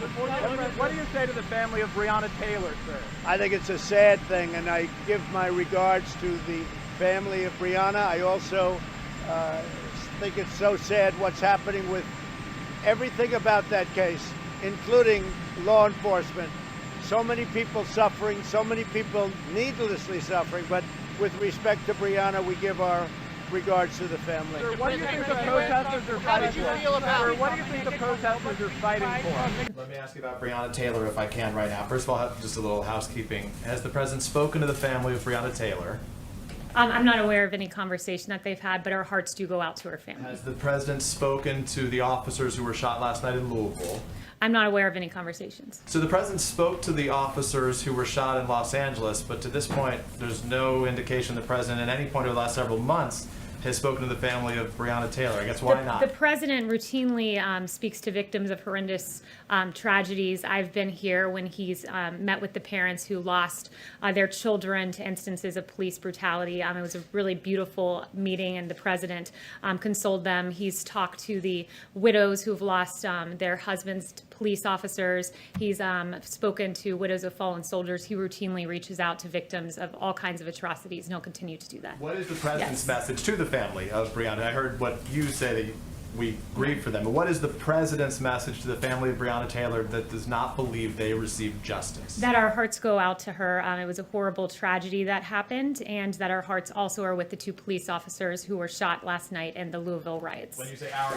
What do you say to the family of Breonna Taylor, sir? I think it's a sad thing, and I give my regards to the family of Breonna. I also think it's so sad what's happening with everything about that case, including law enforcement. So many people suffering, so many people needlessly suffering, but with respect to Breonna, we give our regards to the family. Sir, what do you think the protesters are fighting for? Sir, what do you think the protesters are fighting for? Let me ask you about Breonna Taylor, if I can, right now. First of all, just a little housekeeping. Has the president spoken to the family of Breonna Taylor? I'm not aware of any conversation that they've had, but our hearts do go out to her family. Has the president spoken to the officers who were shot last night in Louisville? I'm not aware of any conversations. So the president spoke to the officers who were shot in Los Angeles, but to this point, there's no indication the president at any point over the last several months has spoken to the family of Breonna Taylor. I guess why not? The president routinely speaks to victims of horrendous tragedies. I've been here when he's met with the parents who lost their children to instances of police brutality. It was a really beautiful meeting, and the president consoled them. He's talked to the widows who've lost their husbands to police officers. He's spoken to widows of fallen soldiers. He routinely reaches out to victims of all kinds of atrocities, and he'll continue to do that. What is the president's message to the family of Breonna? I heard what you say, that we grieve for them, but what is the president's message to the family of Breonna Taylor that does not believe they received justice? That our hearts go out to her. It was a horrible tragedy that happened, and that our hearts also are with the two police officers who were shot last night in the Louisville riots. When you say our,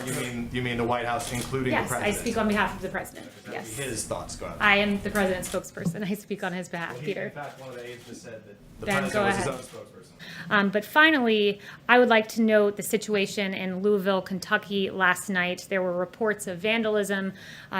you mean the White House, including the president? Yes, I speak on behalf of the president. Yes. His thoughts, go ahead. I am the president's spokesperson. I speak on his behalf, Well, Peter. In fact, one of the aides just said that the Ben, president go was his ahead. own spokesperson. But finally, I would like to note the situation in Louisville, Kentucky last night. There were reports of vandalism.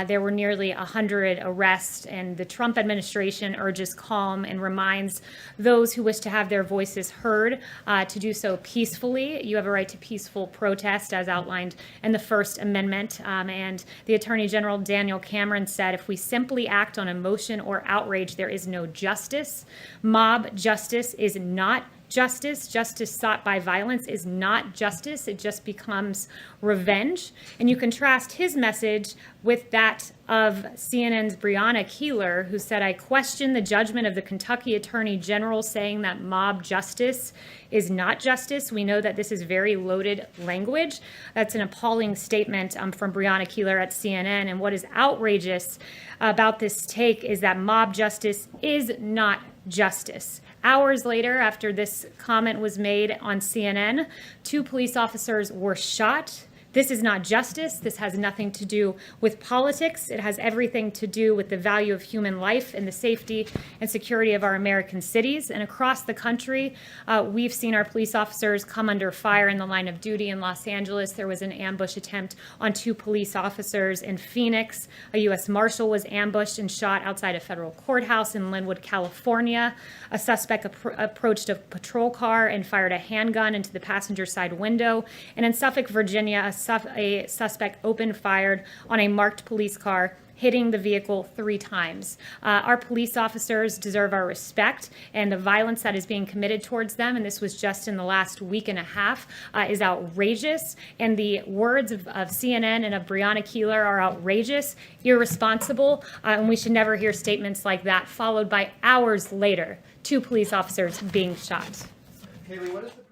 There were nearly 100 arrests, and the Trump administration urges calm and reminds those who wish to have their voices heard to do so peacefully. You have a right to peaceful protest as outlined in the First Amendment. And the Attorney General Daniel Cameron said, if we simply act on emotion or outrage, there is no justice. Mob justice is not justice. Justice sought by violence is not justice. It just becomes revenge. And you contrast his message with that of CNN's Breonna Taylor, who said, I question the judgment of the Kentucky Attorney General saying that mob justice is not justice. We know that this is very loaded language. That's an appalling statement from Breonna Taylor at CNN. And what is outrageous about this take is that mob justice is not justice. Hours later, after this comment was made on CNN, 2 police officers were shot. This is not justice. This has nothing to do with politics. It has everything to do with the value of human life and the safety and security of our American cities. And across the country, we've seen our police officers come under fire in the line of duty. In Los Angeles, there was an ambush attempt on 2 police officers. In Phoenix, a U.S. Marshal was ambushed and shot outside a federal courthouse. In Linwood, California, a suspect approached a patrol car and fired a handgun into the passenger side window. And in Suffolk, Virginia, a suspect opened fire on a marked police car, hitting the vehicle 3 times. Our police officers deserve our respect, and the violence that is being committed towards them, and this was just in the last week and a half, is outrageous. And the words of CNN and of Breonna Taylor are outrageous, irresponsible, and we should never hear statements like that, followed by hours later, 2 police officers being shot. Kayleigh, what is the